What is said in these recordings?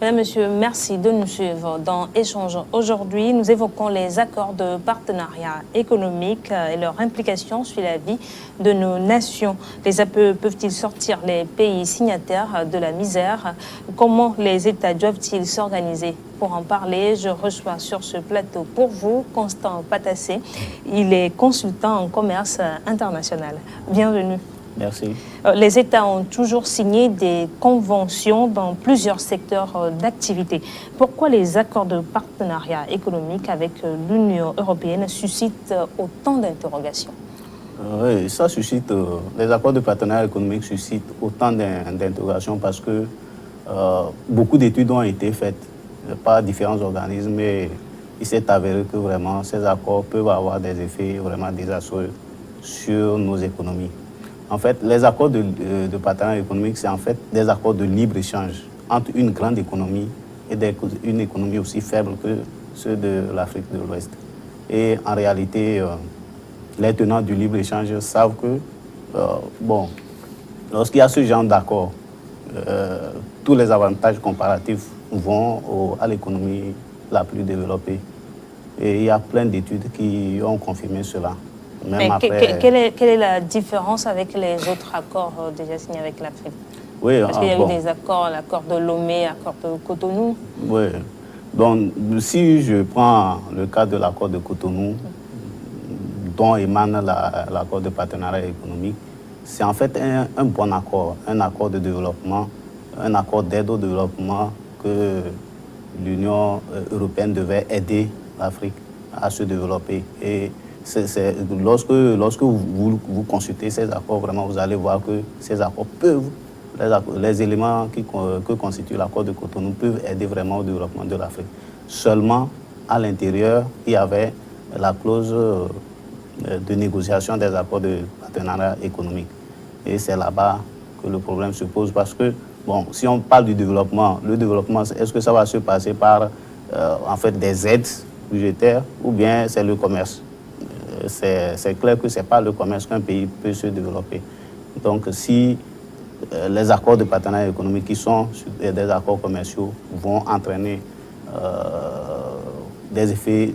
Mesdames, Messieurs, merci de nous suivre dans Échange. Aujourd'hui, nous évoquons les accords de partenariat économique et leur implication sur la vie de nos nations. Les APE peuvent-ils sortir les pays signataires de la misère? Comment les États doivent-ils s'organiser? Pour en parler, je reçois sur ce plateau pour vous Constant Patassé. Il est consultant en commerce international. Bienvenue. Merci. Les États ont toujours signé des conventions dans plusieurs secteurs d'activité. Pourquoi les accords de partenariat économique avec l'Union européenne suscitent autant d'interrogations? Oui, ça suscite, les accords de partenariat économique suscitent autant d'interrogations parce que beaucoup d'études ont été faites par différents organismes et il s'est avéré que vraiment ces accords peuvent avoir des effets vraiment désastreux sur nos économies. En fait, les accords de partenariat économique, c'est en fait des accords de libre-échange entre une grande économie et une économie aussi faible que ceux de l'Afrique de l'Ouest. Et en réalité, les tenants du libre-échange savent que, lorsqu'il y a ce genre d'accord, tous les avantages comparatifs vont à l'économie la plus développée. Et il y a plein d'études qui ont confirmé cela. Mais après, quelle est la différence avec les autres accords déjà signés avec l'Afrique? Oui, parce qu'il y a eu des accords, l'accord de Lomé, l'accord de Cotonou. Oui. Donc, si je prends le cas de l'accord de Cotonou, dont émane l'accord de partenariat économique, c'est en fait un bon accord, un accord de développement, un accord d'aide au développement que l'Union européenne devait aider l'Afrique à se développer. Et lorsque vous consultez ces accords, vraiment, vous allez voir que ces accords peuvent, les éléments que constitue l'accord de Cotonou peuvent aider vraiment au développement de l'Afrique. Seulement, à l'intérieur, il y avait la clause de négociation des accords de partenariat économique. Et c'est là-bas que le problème se pose parce que, bon, si on parle du développement, le développement, est-ce que ça va se passer par, en fait, des aides budgétaires ou bien c'est le commerce? C'est clair que ce n'est pas le commerce qu'un pays peut se développer. Donc, si les accords de partenariat économique qui sont des accords commerciaux vont entraîner des effets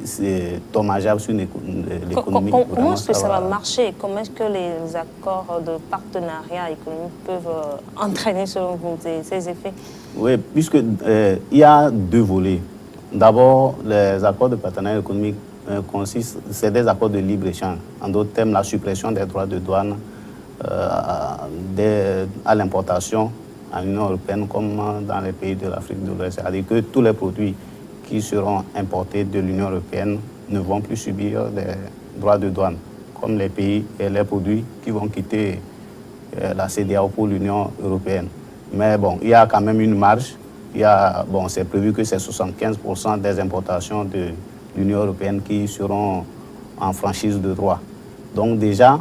dommageables sur l'économie. Comment est-ce que ça va marcher? Comment est-ce que les accords de partenariat économique peuvent entraîner, selon vous, ces effets? Oui, puisqu'il y a deux volets. D'abord, les accords de partenariat économique c'est des accords de libre-échange. En d'autres termes, la suppression des droits de douane à l'importation à l'Union européenne comme dans les pays de l'Afrique de l'Ouest. C'est-à-dire que tous les produits qui seront importés de l'Union européenne ne vont plus subir des droits de douane, comme les pays et les produits qui vont quitter la CEDEAO pour l'Union européenne. Mais bon, il y a quand même une marge. C'est prévu que c'est 75% des importations de l'Union européenne qui seront en franchise de droit. Donc déjà,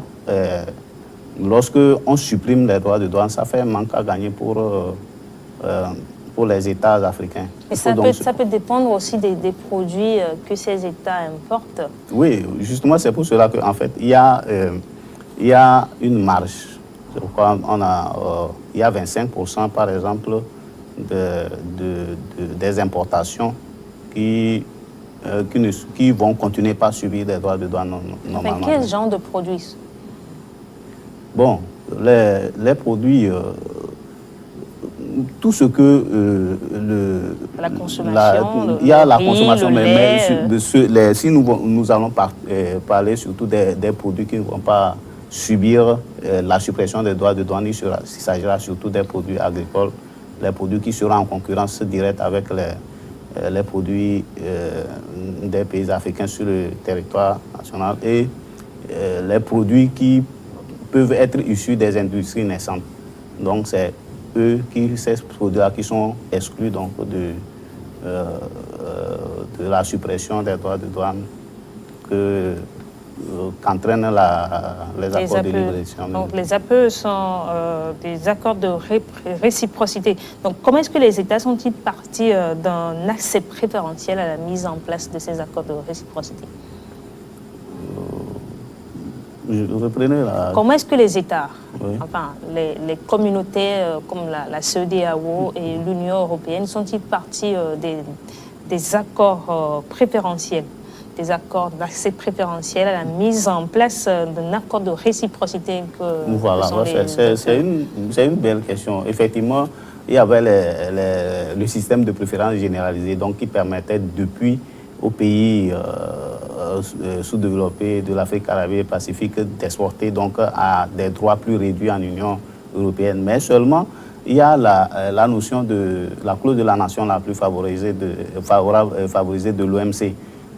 lorsque on supprime les droits de douane, ça fait un manque à gagner pour les États africains. Et ça peut dépendre aussi des produits que ces États importent. Oui, justement, c'est pour cela qu'en fait, il y a une marge. Il y a 25% par exemple des importations qui vont continuer par subir des droits de douane normalement. Mais quel genre de produits? Bon, les produits, tout ce que la consommation, il y a la consommation, mais si nous allons parler surtout des produits qui ne vont pas subir la suppression des droits de douane, il s'agira surtout des produits agricoles, les produits qui seront en concurrence directe avec les produits des pays africains sur le territoire national et les produits qui peuvent être issus des industries naissantes. Donc c'est ces produits-là qui sont exclus donc, de la suppression des droits de douane qu'entraînent les accords de libre-échange. Donc les APE sont des accords de réciprocité. Donc comment est-ce que les États sont-ils partis d'un accès préférentiel à la mise en place de ces accords de réciprocité? reprenez la... Comment est-ce que les États, Oui. enfin les communautés comme la CEDEAO et l'Union européenne sont-ils partis des accords préférentiels, des accords d'accès préférentiel à la mise en place d'un accord de réciprocité que Voilà, sont c'est une belle question. Effectivement, il y avait le système de préférence généralisée donc, qui permettait depuis aux pays sous-développés de l'Afrique arabe et Pacifique d'exporter donc à des droits plus réduits en Union européenne. Mais seulement, il y a la notion de la clause de la nation la plus favorisée de l'OMC.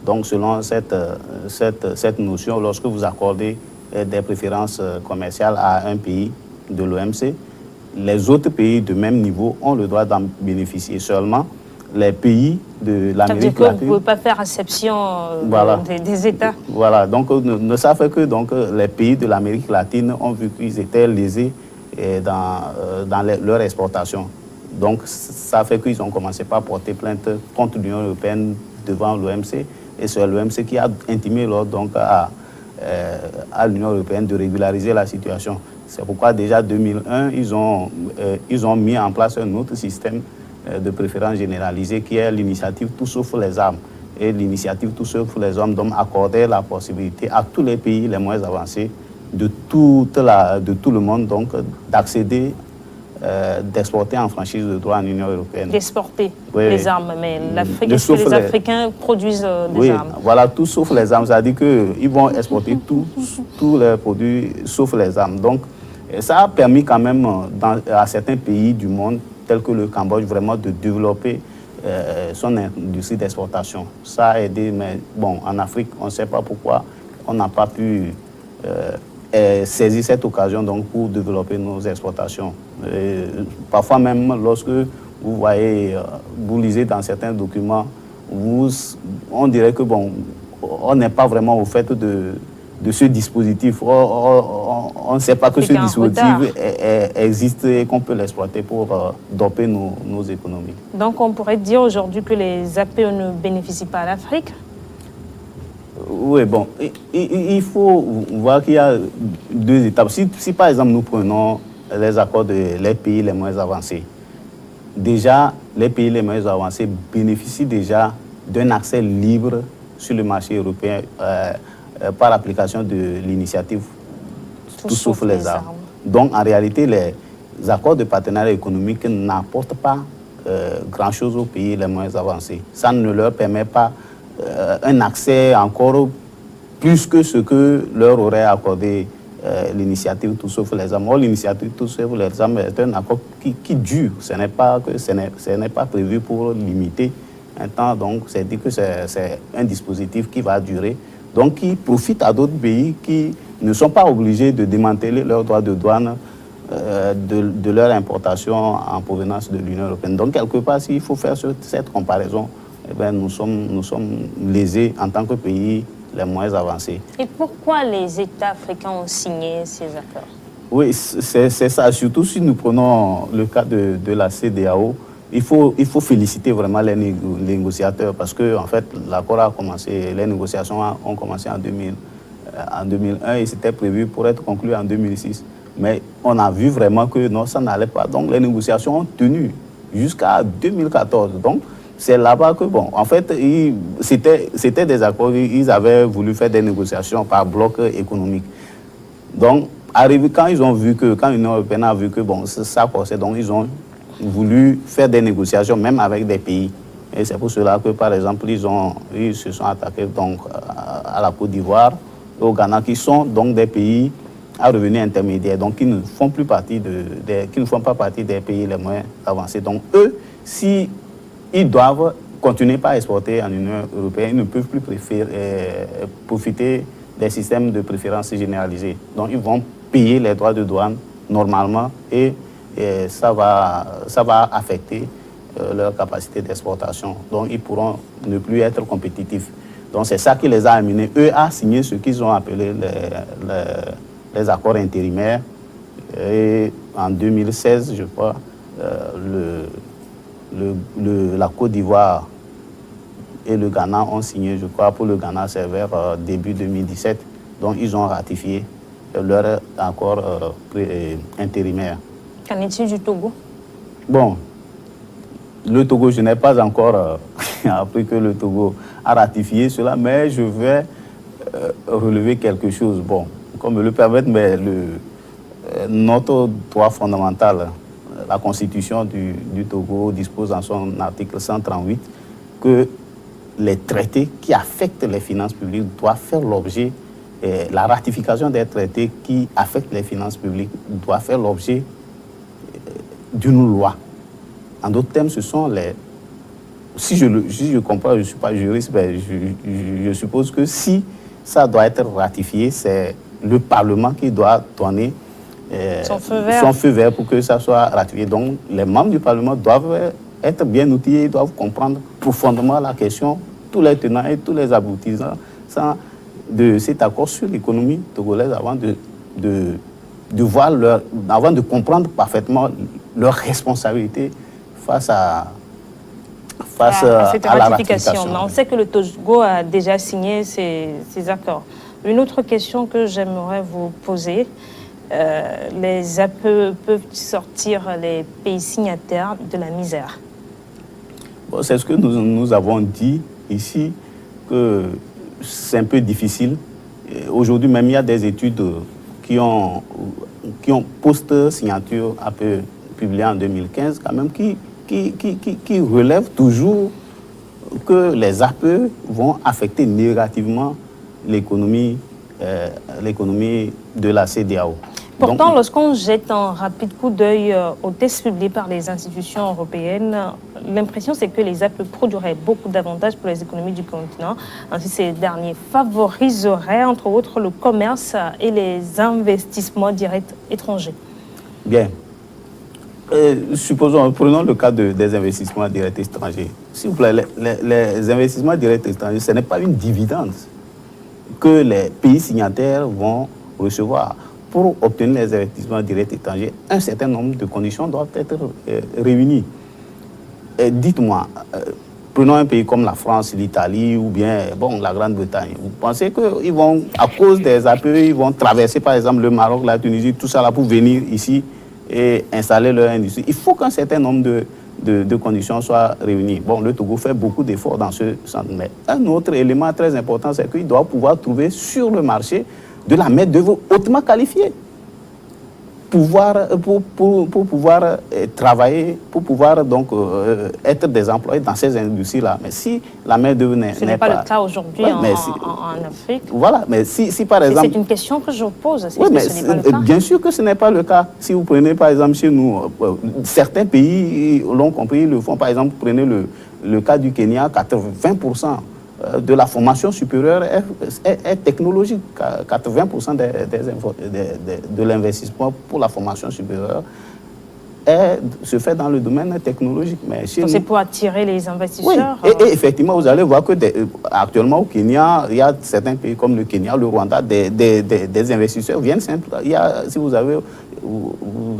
Donc, selon cette notion, lorsque vous accordez des préférences commerciales à un pays de l'OMC, les autres pays de même niveau ont le droit d'en bénéficier. Seulement, les pays de l'Amérique latine... Vous ne pouvez pas faire exception voilà. des États. Voilà, donc ne savent que donc, les pays de l'Amérique latine ont vu qu'ils étaient lésés dans leur exportation. Donc, ça fait qu'ils ont commencé par porter plainte contre l'Union européenne devant l'OMC. Et c'est l'OMC qui a intimé donc, à l'Union européenne de régulariser la situation. C'est pourquoi déjà en 2001, ils ont mis en place un autre système de préférence généralisée qui est l'initiative Tout sauf les armes. Et l'initiative Tout sauf les armes donc, accordait la possibilité à tous les pays les moins avancés de tout le monde donc d'accéder, d'exporter en franchise de droit en Union européenne. D'exporter les armes, mais est-ce que les Africains produisent des armes? Voilà, tout sauf les armes, c'est-à-dire qu'ils vont exporter tous les produits sauf les armes. Donc, ça a permis quand même à certains pays du monde, tels que le Cambodge, vraiment de développer son industrie d'exportation. Ça a aidé, mais bon, en Afrique, on ne sait pas pourquoi on n'a pas pu saisir cette occasion donc, pour développer nos exportations. Parfois même, lorsque vous voyez, vous lisez dans certains documents, on dirait que bon, on n'est pas vraiment au fait de ce dispositif. On ne sait pas que ce dispositif existe et qu'on peut l'exploiter pour doper nos économies. Donc on pourrait dire aujourd'hui que les APE ne bénéficient pas à l'Afrique? Oui, bon, il faut voir qu'il y a deux étapes. Si par exemple nous prenons les accords des pays les moins avancés, déjà les pays les moins avancés bénéficient déjà d'un accès libre sur le marché européen par l'application de l'initiative Tout sauf les armes. Donc en réalité, les accords de partenariat économique n'apportent pas grand-chose aux pays les moins avancés. Ça ne leur permet pas un accès encore plus que ce que leur aurait accordé l'initiative Tout sauf les armes. Or, l'initiative Tout sauf les armes est un accord qui dure. Ce n'est pas prévu pour limiter un temps. Donc, c'est dit que c'est un dispositif qui va durer. Donc, qui profite à d'autres pays qui ne sont pas obligés de démanteler leurs droits de douane de leur importation en provenance de l'Union européenne. Donc, quelque part, s'il faut faire cette comparaison, eh bien, nous sommes lésés en tant que pays les moins avancés. Et pourquoi les États africains ont signé ces accords? Oui, c'est ça. Surtout si nous prenons le cas de la CEDEAO, il faut féliciter vraiment les négociateurs parce que, en fait, l'accord a commencé, les négociations ont commencé en 2001 et c'était prévu pour être conclu en 2006. Mais on a vu vraiment que non, ça n'allait pas. Donc, les négociations ont tenu jusqu'à 2014. Donc, c'est là-bas que, bon, en fait, c'était des accords, ils avaient voulu faire des négociations par bloc économique. Donc, quand l'Union européenne a vu que, bon, ça forçait, donc ils ont voulu faire des négociations, même avec des pays. Et c'est pour cela que, par exemple, ils se sont attaqués donc, à la Côte d'Ivoire et au Ghana, qui sont donc des pays à revenus intermédiaires, donc qui ne font pas partie des pays les moins avancés. Donc, eux, si ils doivent continuer par exporter en Union européenne, ils ne peuvent plus profiter des systèmes de préférence généralisés. Donc, ils vont payer les droits de douane normalement et ça va affecter leur capacité d'exportation. Donc, ils pourront ne plus être compétitifs. Donc, c'est ça qui les a amenés, eux, à signer ce qu'ils ont appelé les accords intérimaires. Et en 2016, je crois, la Côte d'Ivoire et le Ghana ont signé, je crois, pour le Ghana, c'est vers début 2017. Donc, ils ont ratifié leur accord intérimaire. Qu'en est-il du Togo? Bon, le Togo, je n'ai pas encore appris que le Togo a ratifié cela, mais je vais relever quelque chose. Bon, comme me le permettre, mais notre droit fondamental, la Constitution du Togo dispose en son article 138 que les traités qui affectent les finances publiques doivent faire l'objet, la ratification des traités qui affectent les finances publiques doit faire l'objet d'une loi. En d'autres termes, ce sont les... Si je comprends, je ne suis pas juriste, mais je suppose que si ça doit être ratifié, c'est le Parlement qui doit donner son feu vert pour que ça soit ratifié. Donc, les membres du Parlement doivent être bien outillés, doivent comprendre profondément la question, tous les tenants et tous les aboutissants de cet accord sur l'économie togolaise avant avant de comprendre parfaitement leurs responsabilités face à cette la ratification. Mais on sait que le Togo a déjà signé ces accords. Une autre question que j'aimerais vous poser, les APE peuvent sortir les pays signataires de la misère? Bon, c'est ce que nous avons dit ici, que c'est un peu difficile. Aujourd'hui même, il y a des études qui ont post-signature APE publiées en 2015 quand même, qui relèvent toujours que les APE vont affecter négativement l'économie de la CEDEAO. Pourtant, donc, lorsqu'on jette un rapide coup d'œil aux tests publiés par les institutions européennes, l'impression c'est que les APE produiraient beaucoup d'avantages pour les économies du continent. Ainsi, ces derniers favoriseraient entre autres le commerce et les investissements directs étrangers. Bien. Prenons le cas des investissements directs étrangers. S'il vous plaît, les investissements directs étrangers, ce n'est pas une dividende que les pays signataires vont recevoir. Pour obtenir les investissements directs étrangers, un certain nombre de conditions doivent être réunies. Dites-moi, prenons un pays comme la France, l'Italie ou bien la Grande-Bretagne. Vous pensez qu'ils vont, à cause des APE, ils vont traverser par exemple le Maroc, la Tunisie, tout ça là pour venir ici et installer leur industrie? Il faut qu'un certain nombre de conditions soient réunies. Bon, le Togo fait beaucoup d'efforts dans ce sens. Mais un autre élément très important, c'est qu'il doit pouvoir trouver sur le marché de la main-d'œuvre hautement qualifiée pour pouvoir travailler, pour pouvoir donc être des employés dans ces industries-là. Mais si la main-d'œuvre n'est pas... Ce n'est pas le cas aujourd'hui en Afrique. Voilà, mais si par exemple... C'est une question que je pose. Oui, mais bien sûr que ce n'est pas le cas. Si vous prenez par exemple chez nous, certains pays l'ont compris, ils le font. Par exemple, prenez le cas du Kenya, 80% de la formation supérieure est technologique. 80% de l'investissement pour la formation supérieure se fait dans le domaine technologique. C'est pour attirer les investisseurs. Oui. Et effectivement, vous allez voir que actuellement au Kenya, il y a certains pays comme le Kenya, le Rwanda, des investisseurs viennent simplement.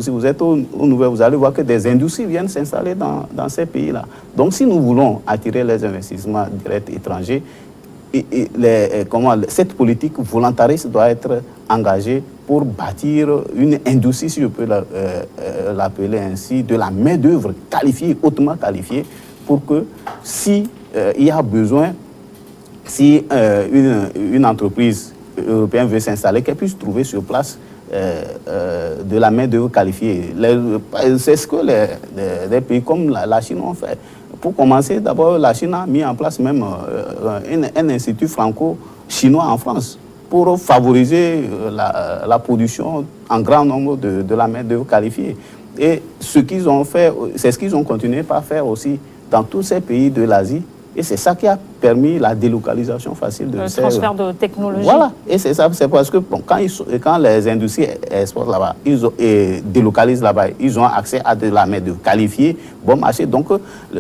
Si vous êtes au Nouvel, vous allez voir que des industries viennent s'installer dans ces pays-là. Donc, si nous voulons attirer les investissements directs étrangers, cette politique volontariste doit être engagée pour bâtir une industrie, si je peux l'appeler ainsi, de la main-d'œuvre qualifiée, hautement qualifiée, pour que si il y a besoin, si une entreprise européenne veut s'installer, qu'elle puisse trouver sur place de la main-d'œuvre qualifiée. C'est ce que les pays comme la Chine ont fait. Pour commencer, d'abord, la Chine a mis en place même un institut franco-chinois en France pour favoriser la production en grand nombre de la main-d'œuvre qualifiée. Et ce qu'ils ont fait, c'est ce qu'ils ont continué par faire aussi dans tous ces pays de l'Asie. Et c'est ça qui a permis la délocalisation facile de ces... Le transfert de technologie. Voilà. Et c'est ça, c'est parce que quand les industries exportent là-bas, et délocalisent là-bas, ils ont accès à de la main-d'œuvre qualifiée, bon marché. Donc,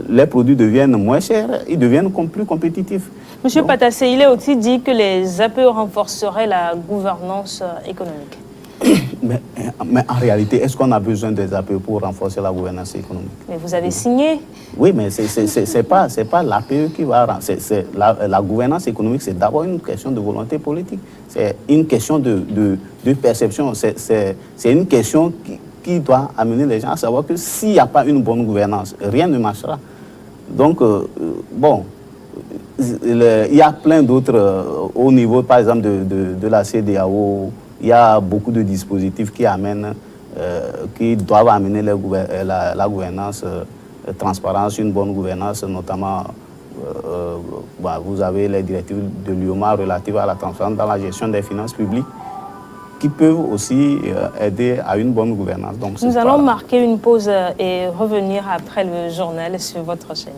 les produits deviennent moins chers, ils deviennent plus compétitifs. Monsieur Patassé, il est aussi dit que les APE renforceraient la gouvernance économique. Mais mais en réalité, est-ce qu'on a besoin des APE pour renforcer la gouvernance économique? Mais vous avez signé. Oui, mais c'est pas l'APE qui va... La gouvernance économique, c'est d'abord une question de volonté politique. C'est une question de perception. C'est une question qui doit amener les gens à savoir que s'il n'y a pas une bonne gouvernance, rien ne marchera. Donc, bon, il y a plein d'autres, au niveau, par exemple, de la CEDEAO, il y a beaucoup de dispositifs qui amènent, qui doivent amener la gouvernance, transparence, une bonne gouvernance, notamment, vous avez les directives de l'UOMA relatives à la transparence dans la gestion des finances publiques, qui peuvent aussi aider à une bonne gouvernance. Donc, nous allons marquer une pause et revenir après le journal sur votre chaîne.